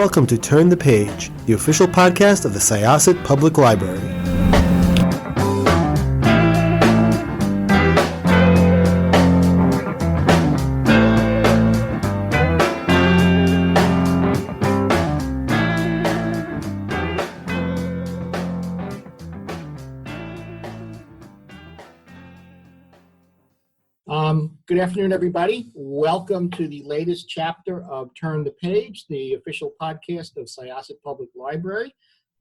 welcome to Turn the Page, the official podcast of the Syosset Public Library. Good afternoon, everybody. Welcome to the latest chapter of Turn the Page, the official podcast of Syosset Public Library.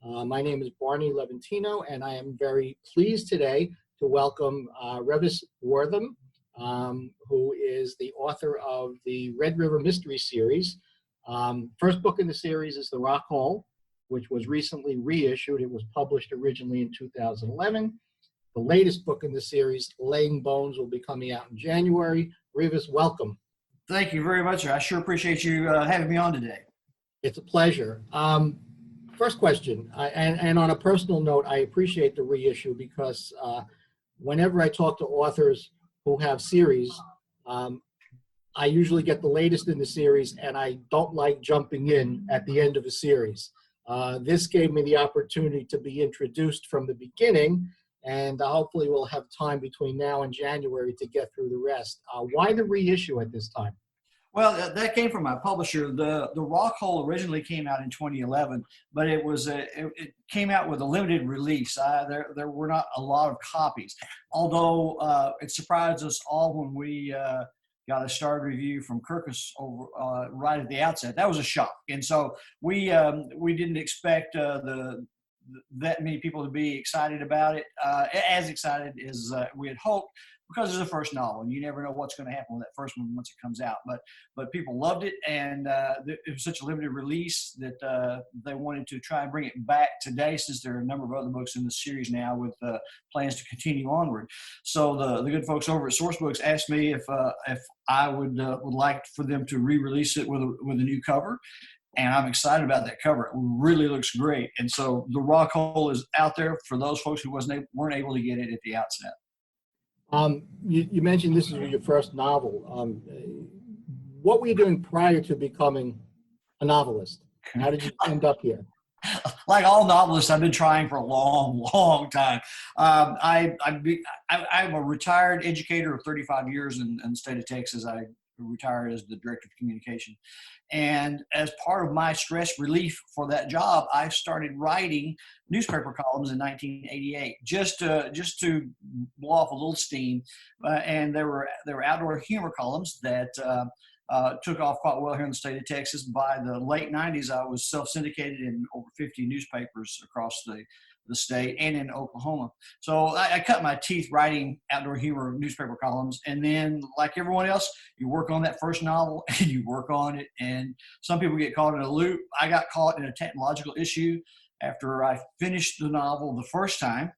My name is Barney Leventino, and I am very pleased today to welcome Revis Wortham, who is the author of the Red River Mystery Series. First book in the series is The Rock Hole, which was recently reissued. It was published originally in 2011. The latest book in the series, Laying Bones, will be coming out in January. Revis, welcome. Thank you very much, sir. I sure appreciate you having me on today. It's a pleasure. First question, and on a personal note, I appreciate the reissue because whenever I talk to authors who have series, I usually get the latest in the series, and I don't like jumping in at the end of a series. This gave me the opportunity to be introduced from the beginning, and hopefully we'll have time between now and January to get through the rest. Why the reissue at this time? Well, that came from my publisher. The Rock Hole originally came out in 2011, but it came out with a limited release. There were not a lot of copies, although it surprised us all when we got a star review from Kirkus over right at the outset. That was a shock, and so we didn't expect that many people to be excited about it, as excited as we had hoped, because it's the first novel, and you never know what's going to happen with that first one once it comes out. But people loved it, and it was such a limited release that they wanted to try and bring it back today, since there are a number of other books in the series now with plans to continue onward. So the good folks over at Source Books asked me if I would like for them to re-release it with a new cover. And I'm excited about that cover. It really looks great. And so The Rock Hole is out there for those folks who weren't able to get it at the outset. You mentioned this is your first novel. What were you doing prior to becoming a novelist? How did you end up here? Like all novelists, I've been trying for a long, long time. I'm a retired educator of 35 years in the state of Texas. I retired as the director of communication. And as part of my stress relief for that job, I started writing newspaper columns in 1988, just to blow off a little steam. And there were outdoor humor columns that took off quite well here in the state of Texas. By the late 90s, I was self-syndicated in over 50 newspapers across the state and in Oklahoma. So I cut my teeth writing outdoor humor newspaper columns. And then, like everyone else, you work on that first novel and you work on it. And some people get caught in a loop. I got caught in a technological issue after I finished the novel the first time.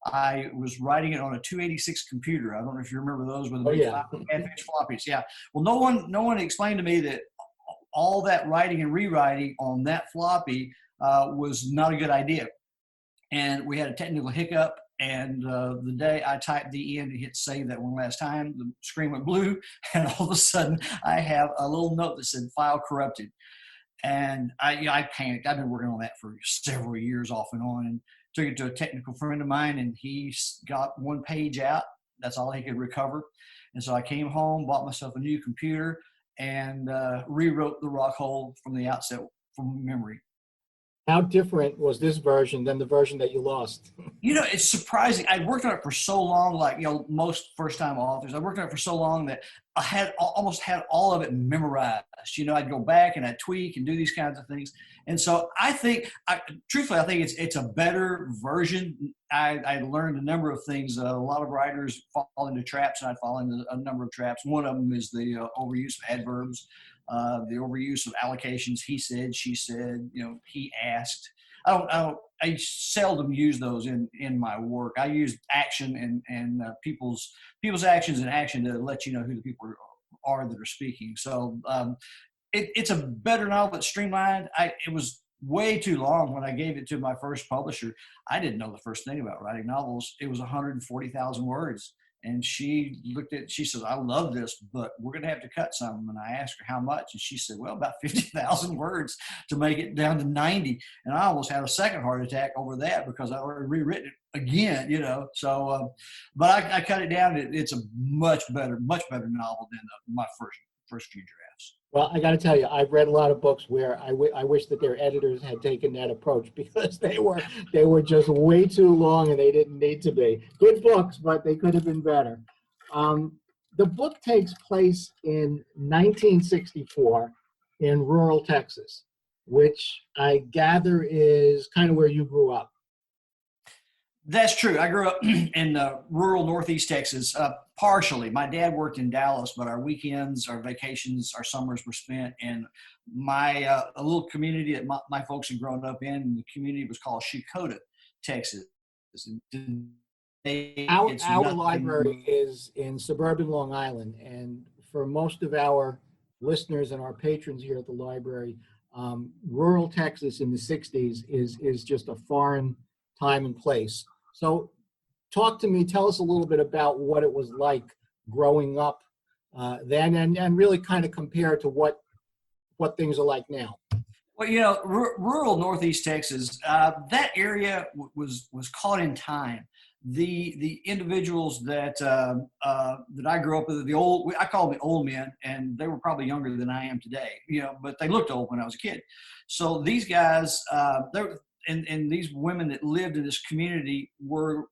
I was writing it on a 286 computer. I don't know if you remember those with the big 5.5-inch floppies. Yeah. Well, no one explained to me that all that writing and rewriting on that floppy was not a good idea. And we had a technical hiccup, and the day I typed the end and hit save that one last time, the screen went blue, and all of a sudden I have a little note that said file corrupted. And I panicked. I've been working on that for several years off and on, and took it to a technical friend of mine, and he got one page out. That's all he could recover. And so I came home, bought myself a new computer, and rewrote The Rock Hole from the outset from memory. How different was this version than the version that you lost? It's surprising. I worked on it for so long, like, most first-time authors. I worked on it for so long that I almost had all of it memorized. I'd go back and I'd tweak and do these kinds of things. And so I think, truthfully, I think it's a better version. I learned a number of things. A lot of writers fall into traps, and I fall into a number of traps. One of them is the overuse of adverbs. The overuse of allocations, he said, she said, he asked. I seldom use those in my work. I use action and people's actions and action to let you know who the people are that are speaking. So it's a better novel. It's streamlined. It was way too long when I gave it to my first publisher. I didn't know the first thing about writing novels. It was 140,000 words. And she says, I love this, but we're going to have to cut some. And I asked her how much. And she said, well, about 50,000 words to make it down to 90. And I almost had a second heart attack over that because I already rewritten it again, So, but I cut it down. It's a much better novel than my first few drafts. Well, I got to tell you, I've read a lot of books where I wish that their editors had taken that approach because they were just way too long and they didn't need to be. Good books, but they could have been better. The book takes place in 1964 in rural Texas, which I gather is kind of where you grew up. That's true. I grew up in rural Northeast Texas, partially. My dad worked in Dallas, but our weekends, our vacations, our summers were spent in a little community that my folks had grown up in. And the community was called Shakota, Texas. Our library is in suburban Long Island, and for most of our listeners and our patrons here at the library, rural Texas in the 60s is just a foreign time and place. So tell us a little bit about what it was like growing up then and really kind of compare to what things are like now. Well, rural Northeast Texas, that area was caught in time. The individuals that I grew up with, I call them the old men, and they were probably younger than I am today, but they looked old when I was a kid. So these guys, and these women that lived in this community were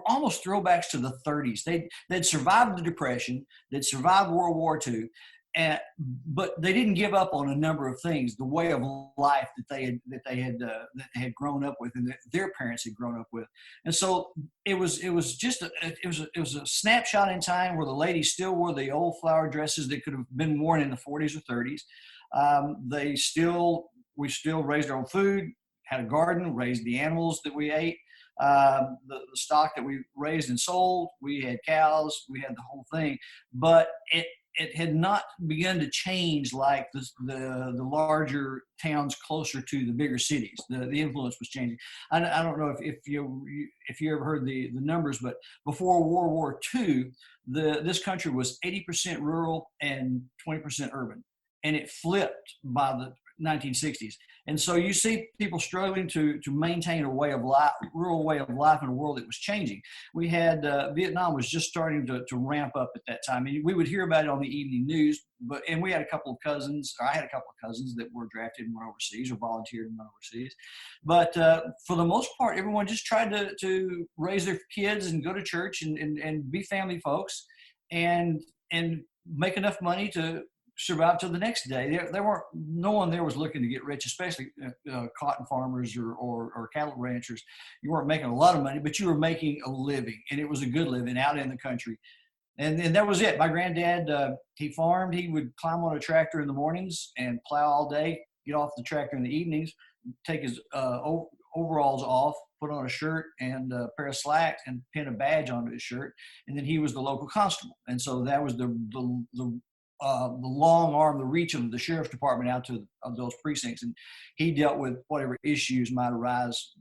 almost throwbacks to the 30s. They'd survived the Depression, they'd survived World War II, but they didn't give up on a number of things. The way of life that they had grown up with, and that their parents had grown up with, and so it was a snapshot in time where the ladies still wore the old flower dresses that could have been worn in the 40s or 30s. We still raised our own food, had a garden, raised the animals that we ate, the stock that we raised and sold. We had cows, we had the whole thing, but it had not begun to change like the larger towns closer to the bigger cities. The influence was changing. I don't know if you ever heard the numbers, but before World War II, this country was 80% rural and 20% urban, and it flipped by the 1960s. And so you see people struggling to maintain a rural way of life in a world that was changing. We had Vietnam was just starting to ramp up at that time. And we would hear about it on the evening news, and I had a couple of cousins that were drafted and went overseas or volunteered and went overseas. But for the most part, everyone just tried to raise their kids and go to church and be family folks and make enough money to survive till the next day. No one there was looking to get rich, especially cotton farmers or cattle ranchers. You weren't making a lot of money, but you were making a living, and it was a good living out in the country. And that was it. My granddad, he farmed. He would climb on a tractor in the mornings and plow all day, get off the tractor in the evenings, take his overalls off, put on a shirt and a pair of slacks and pin a badge onto his shirt. And then he was the local constable. And so that was the long arm, the reach of the sheriff's department out to those precincts. And he dealt with whatever issues might arise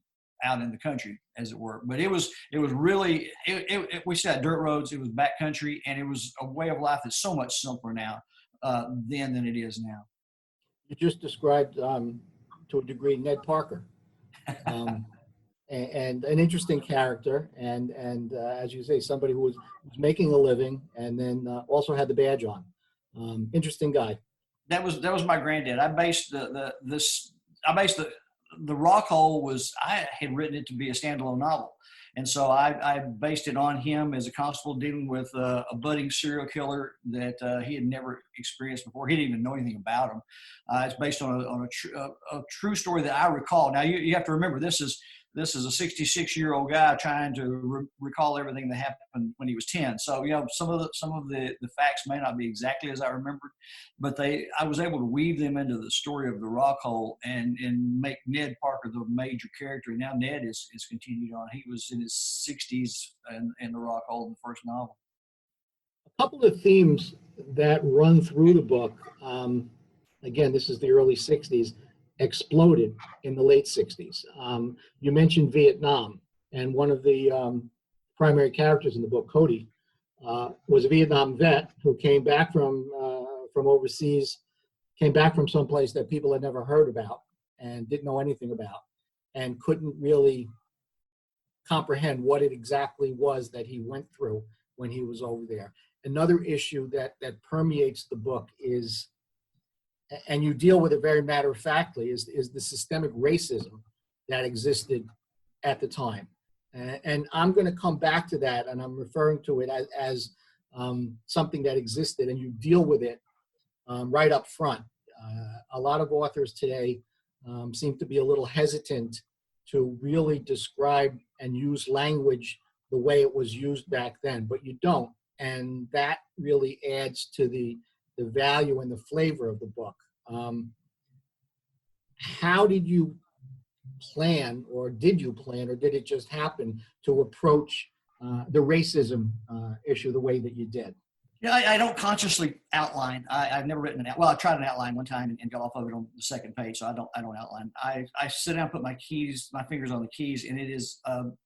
out in the country, as it were. But it was really, we said dirt roads, it was backcountry, and it was a way of life that's so much simpler now then than it is now. You just described, to a degree, Ned Parker. And an interesting character, and as you say, somebody who was making a living and then also had the badge on. Interesting guy. That was my granddad. I based the Rock Hole I had written it to be a standalone novel, and so I based it on him as a constable dealing with a budding serial killer that he had never experienced before. He didn't even know anything about him. It's based on a true story that I recall. Now you have to remember this is a 66-year-old guy trying to recall everything that happened when he was 10. So, some of the facts may not be exactly as I remembered, but I was able to weave them into the story of the Rock Hole and make Ned Parker the major character. And now Ned is continued on. He was in his 60s in the Rock Hole in the first novel. A couple of themes that run through the book, again, this is the early 60s, exploded in the late 60s. You mentioned Vietnam, and one of the primary characters in the book, Cody, was a Vietnam vet who came back from overseas, came back from someplace that people had never heard about and didn't know anything about, and couldn't really comprehend what it exactly was that he went through when he was over there. Another issue that permeates the book is, and you deal with it very matter-of-factly, is the systemic racism that existed at the time. And I'm going to come back to that, and I'm referring to it as something that existed, and you deal with it right up front. A lot of authors today seem to be a little hesitant to really describe and use language the way it was used back then, but you don't. And that really adds to the value and the flavor of the book. How did you plan, or did you plan, or did it just happen to approach the racism issue the way that you did? Yeah, I don't consciously outline. I've never written an outline. Well, I tried an outline one time and got off of it on the second page, so I don't outline. I sit down, put my fingers on the keys, and it is,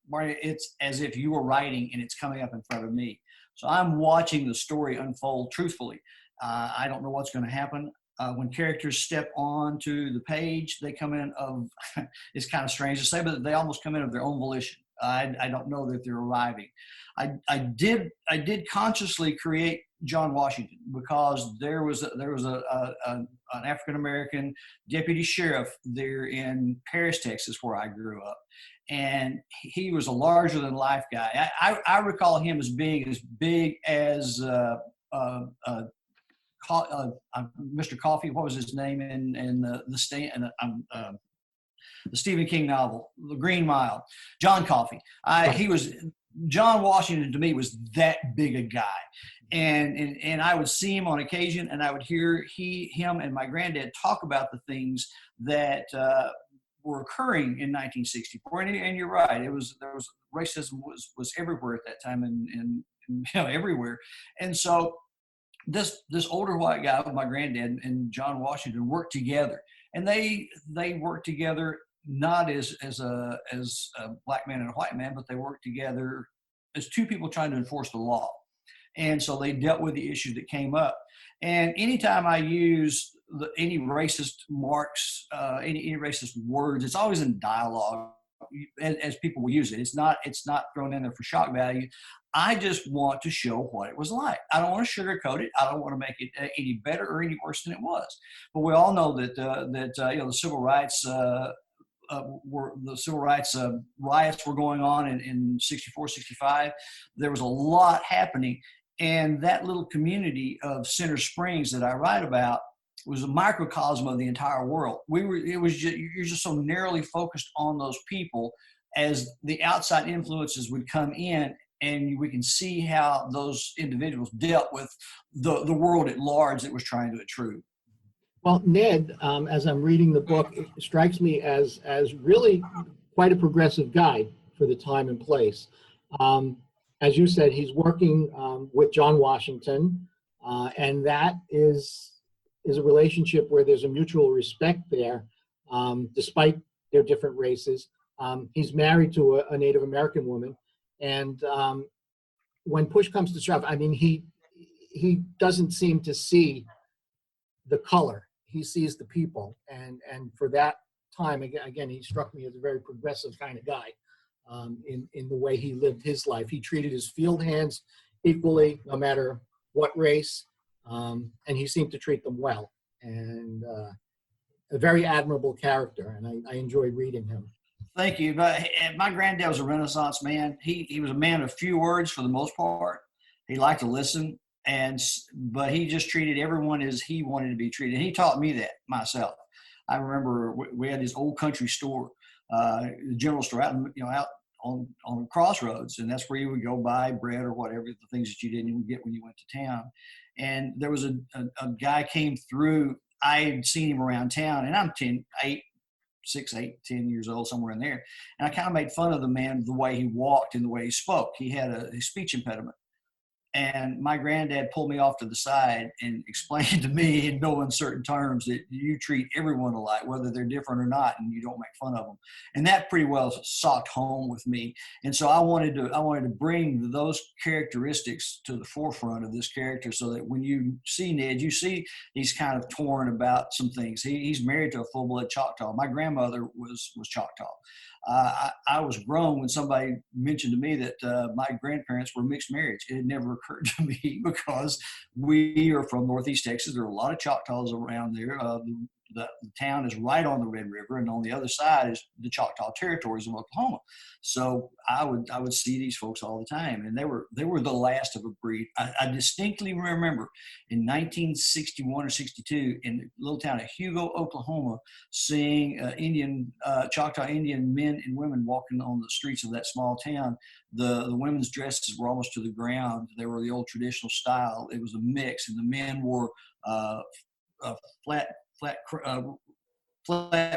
Mario, it's as if you were writing and it's coming up in front of me. So I'm watching the story unfold truthfully. I don't know what's going to happen. When characters step onto the page, they come in of, it's kind of strange to say, but they almost come in of their own volition. I don't know that they're arriving. I did consciously create John Washington because there was an African American deputy sheriff there in Paris, Texas, where I grew up, and he was a larger than life guy. I recall him as being as big as Mr. Coffee. What was his name in the Stephen King novel, The Green Mile? John Coffey. John Washington to me was that big a guy. And I would see him on occasion, and I would hear him and my granddad talk about the things that were occurring in 1964. And you're right, there was racism was everywhere at that time, and everywhere. And so this older white guy with my granddad and John Washington worked together, and they worked together not as a black man and a white man, but they worked together as two people trying to enforce the law. And so they dealt with the issues that came up. And anytime I use any racist marks, any racist words, it's always in dialogue as people will use it. It's not thrown in there for shock value. I just want to show what it was like. I don't want to sugarcoat it. I don't want to make it any better or any worse than it was. But we all know that the civil rights riots were going on in 64, 65. There was a lot happening. And that little community of Center Springs that I write about was a microcosm of the entire world. You're just so narrowly focused on those people. As the outside influences would come in, and we can see how those individuals dealt with the world at large that was trying to intrude. Well, Ned, as I'm reading the book, it strikes me as really quite a progressive guy for the time and place. As you said, he's working with John Washington, and that is a relationship where there's a mutual respect there, despite their different races. He's married to a Native American woman, and when push comes to shove, I mean, he doesn't seem to see the color. He sees the people, and for that time, again, he struck me as a very progressive kind of guy in the way he lived his life. He treated his field hands equally, no matter what race, and he seemed to treat them well. And a very admirable character, and I enjoyed reading him. Thank you. But my granddad was a Renaissance man. He was a man of few words for the most part. He liked to listen. But he just treated everyone as he wanted to be treated. And he taught me that myself. I remember we had this old country store, the general store out on Crossroads, and that's where you would go buy bread or whatever, the things that you didn't even get when you went to town. And there was a guy came through. I had seen him around town, and I'm 6, 8, 10 years old, somewhere in there. And I kind of made fun of the man, the way he walked and the way he spoke. He had a speech impediment. And my granddad pulled me off to the side and explained to me in no uncertain terms that you treat everyone alike, whether they're different or not, and you don't make fun of them. And that pretty well socked home with me. And so I wanted to bring those characteristics to the forefront of this character, so that when you see Ned, you see he's kind of torn about some things. He's married to a full-blood Choctaw. My grandmother was Choctaw. I was grown when somebody mentioned to me that my grandparents were mixed marriage. It had never occurred to me, because we are from Northeast Texas. There are a lot of Choctaws around there. The town is right on the Red River, and on the other side is the Choctaw Territories of Oklahoma. So I would see these folks all the time, and they were the last of a breed. I distinctly remember in 1961 or 62 in the little town of Hugo, Oklahoma, seeing Choctaw Indian men and women walking on the streets of that small town. The women's dresses were almost to the ground. They were the old traditional style. It was a mix, and the men wore flat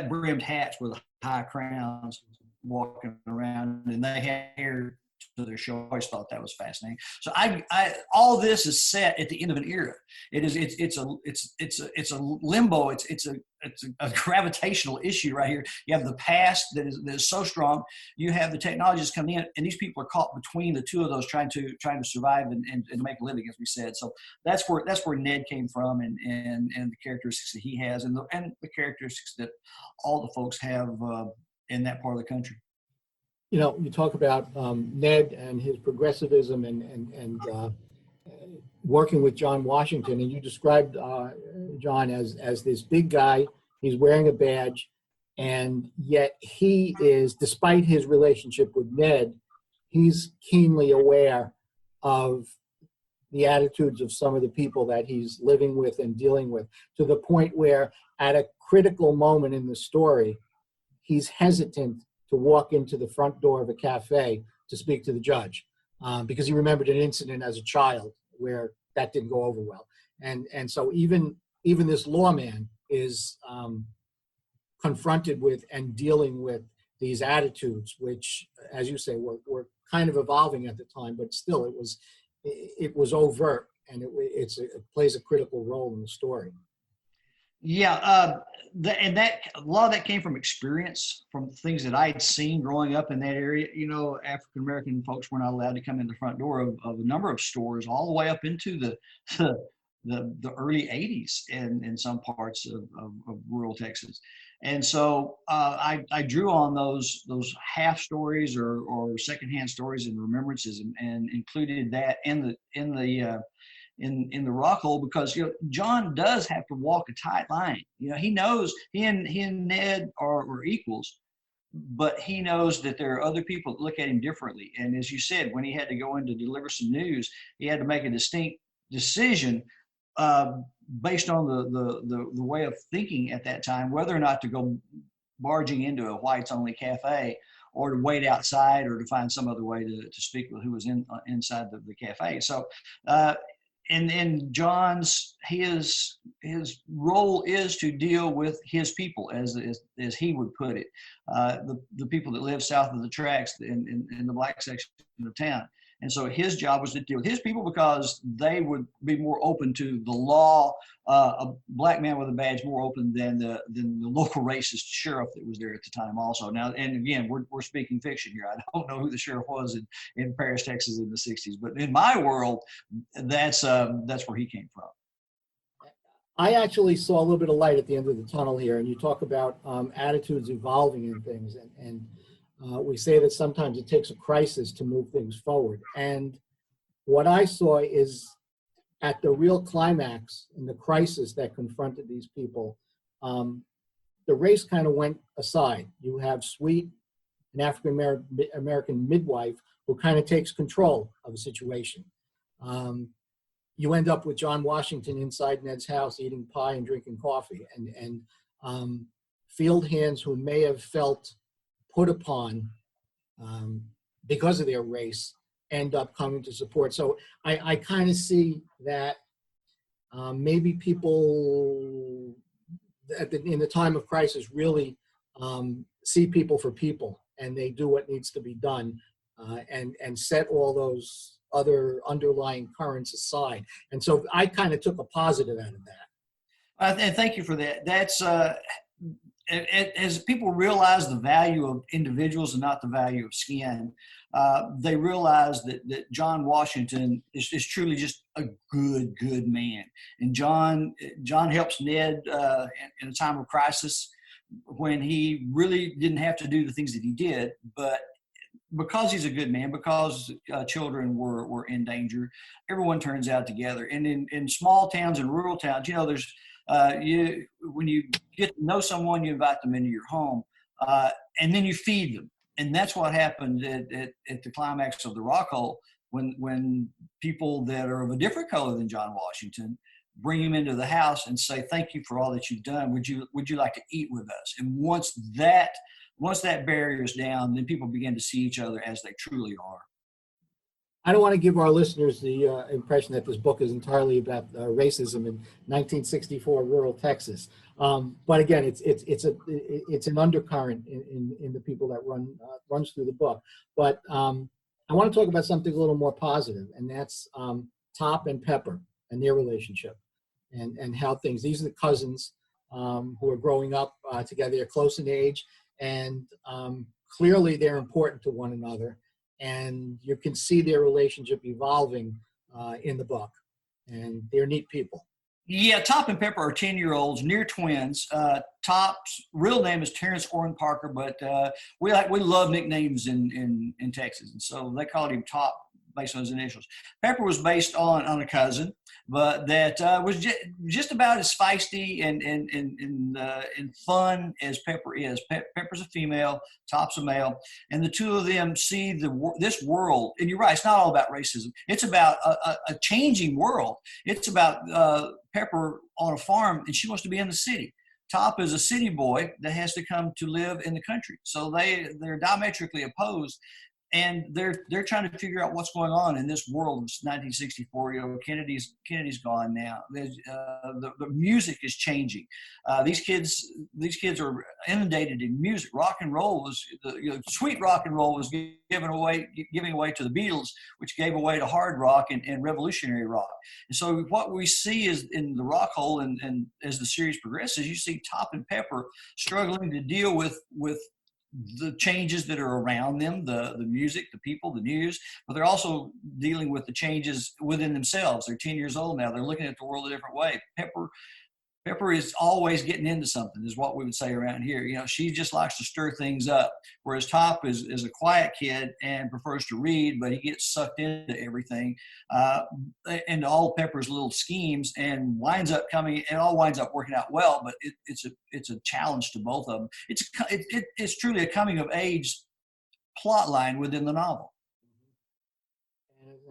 brimmed hats with high crowns, walking around, and they had hair to their show. I always thought that was fascinating. So I all this is set at the end of an era. It's a limbo. It's a gravitational issue right here. You have the past that is so strong. You have the technologies coming in, and these people are caught between the two of those, trying to survive and make a living, as we said. So that's where Ned came from, and the characteristics that he has, and the characteristics that all the folks have in that part of the country. You know, you talk about Ned and his progressivism and working with John Washington, and you described John as this big guy. He's wearing a badge, and yet he is, despite his relationship with Ned, he's keenly aware of the attitudes of some of the people that he's living with and dealing with, to the point where at a critical moment in the story, he's hesitant to walk into the front door of a cafe to speak to the judge, because he remembered an incident as a child where that didn't go over well. And so even this lawman is confronted with and dealing with these attitudes, which, as you say, were kind of evolving at the time, but still it was overt, and it plays a critical role in the story. Yeah, and that a lot of that came from experience, from things that I had seen growing up in that area. You know, African American folks were not allowed to come in the front door of a number of stores, all the way up into the early '80s in some parts of rural Texas. And so I drew on those half stories or secondhand stories and remembrances, and included that in the rock hole, because John does have to walk a tight line. He knows he and Ned are equals, but he knows that there are other people that look at him differently. And as you said, when he had to go in to deliver some news, he had to make a distinct decision based on the way of thinking at that time, whether or not to go barging into a whites only cafe, or to wait outside, or to find some other way to speak with who was inside the cafe. So and John's his role is to deal with his people, as he would put it, the people that live south of the tracks in the black section of town. And so his job was to deal with his people, because they would be more open to the law. A black man with a badge more open than the local racist sheriff that was there at the time also. Now, and again, we're speaking fiction here. I don't know who the sheriff was in Paris, Texas in the 60s, but in my world, that's where he came from. I actually saw a little bit of light at the end of the tunnel here, and you talk about attitudes evolving in things, and we say that sometimes it takes a crisis to move things forward. And what I saw is, at the real climax in the crisis that confronted these people, the race kind of went aside. You have Sweet, an African American midwife, who kind of takes control of the situation. You end up with John Washington inside Ned's house eating pie and drinking coffee, and field hands who may have felt put upon because of their race end up coming to support. So I kind of see that maybe people in the time of crisis really see people for people, and they do what needs to be done, and set all those other underlying currents aside. And so I kind of took a positive out of that. And thank you for that. That's as people realize the value of individuals and not the value of skin, they realize that John Washington is truly just a good man. And John helps Ned in a time of crisis when he really didn't have to do the things that he did, but because he's a good man, because children were in danger, everyone turns out together. And in small towns and rural towns, there's when you get to know someone, you invite them into your home, and then you feed them. And that's what happened at the climax of the Rock Hole when people that are of a different color than John Washington bring him into the house and say, "Thank you for all that you've done. Would you like to eat with us?" And once that barrier is down, then people begin to see each other as they truly are. I don't want to give our listeners the impression that this book is entirely about racism in 1964 rural Texas. But again, it's an undercurrent in the people that runs through the book. But I want to talk about something a little more positive, and that's Top and Pepper and their relationship, and how these are the cousins who are growing up together. They're close in age, and clearly they're important to one another. And you can see their relationship evolving in the book, and they're neat people. Yeah, Top and Pepper are 10-year-olds, near twins. Top's real name is Terrence Orrin Parker, but we love nicknames in Texas, and so they called him Top based on his initials. Pepper was based on a cousin, but that was just about as feisty and fun as Pepper is. Pepper's a female, Top's a male, and the two of them see this world. And you're right, it's not all about racism. It's about a changing world. It's about Pepper on a farm, and she wants to be in the city. Top is a city boy that has to come to live in the country. So they're diametrically opposed. And they're trying to figure out what's going on in this world of 1964. Kennedy's gone now. The music is changing. These kids are inundated in music. Rock and roll was sweet rock and roll was giving away to the Beatles, which gave away to hard rock and revolutionary rock. And so what we see is in the Rock Hole, and as the series progresses, you see Top and Pepper struggling to deal with the changes that are around them, the music, the people, the news, but they're also dealing with the changes within themselves. They're 10 years old now. They're looking at the world a different way. Pepper is always getting into something, is what we would say around here. She just likes to stir things up, whereas Top is a quiet kid and prefers to read, but he gets sucked into everything, into all Pepper's little schemes, and it all winds up working out well, but it's a challenge to both of them. It's truly a coming of age plot line within the novel.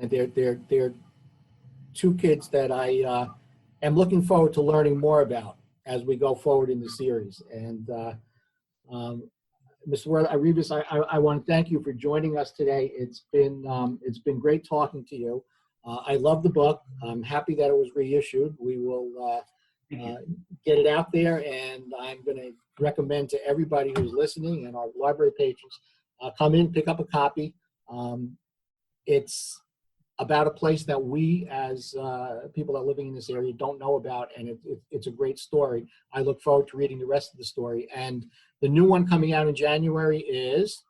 And they're two kids that I am looking forward to learning more about as we go forward in the series. And Mr. Arribas, I want to thank you for joining us today. It's been great talking to you. I love the book. I'm happy that it was reissued. We will get it out there, and I'm going to recommend to everybody who's listening and our library patrons, come in, pick up a copy. It's about a place that we as people that are living in this area don't know about, and it's a great story. I look forward to reading the rest of the story. And the new one coming out in January is?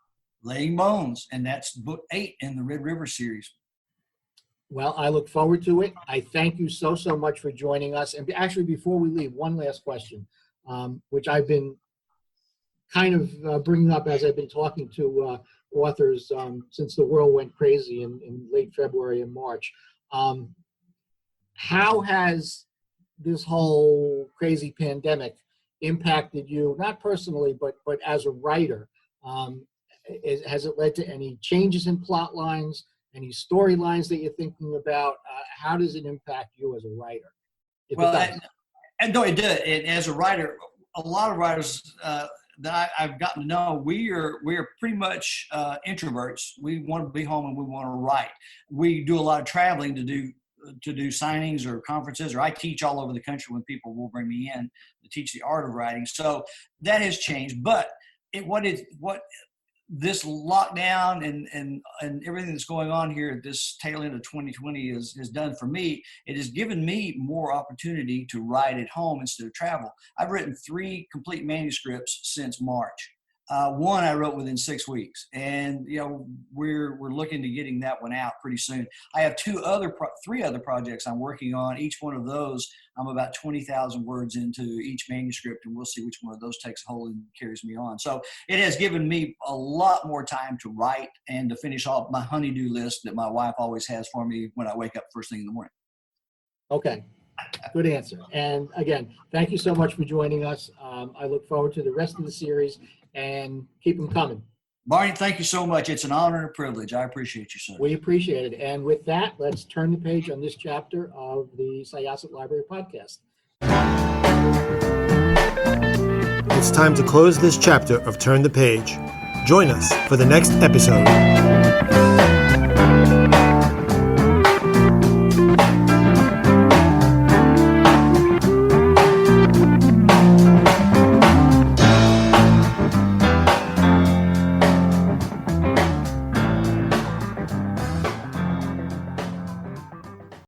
Laying Bones, and that's book 8 in the Red River series. Well, I look forward to it. I thank you so much for joining us. And actually, before we leave, one last question, which I've been kind of bringing up as I've been talking to authors since the world went crazy in late February and March. How has this whole crazy pandemic impacted you, not personally, but as a writer? Has it led to any changes in plot lines, any storylines that you're thinking about? How does it impact you as a writer? No, it does. As a writer, a lot of writers that I've gotten to know, we are pretty much introverts. We want to be home and we want to write. We do a lot of traveling to do signings or conferences, or I teach all over the country when people will bring me in to teach the art of writing. So that has changed. But what this lockdown and everything that's going on here at this tail end of 2020 has done for me, it has given me more opportunity to write at home instead of travel. I've written 3 complete manuscripts since March. One I wrote within 6 weeks, and we're looking to getting that one out pretty soon. I have 3 other projects I'm working on. Each one of those, I'm about 20,000 words into each manuscript, and we'll see which one of those takes hold and carries me on. So it has given me a lot more time to write and to finish off my honey-do list that my wife always has for me when I wake up first thing in the morning. Okay. Good answer. And again, thank you so much for joining us. I look forward to the rest of the series, and keep them coming. Barney, thank you so much. It's an honor and a privilege. I appreciate you, sir. We appreciate it. And with that, let's turn the page on this chapter of the Syosset Library podcast. It's time to close this chapter of Turn the Page. Join us for the next episode.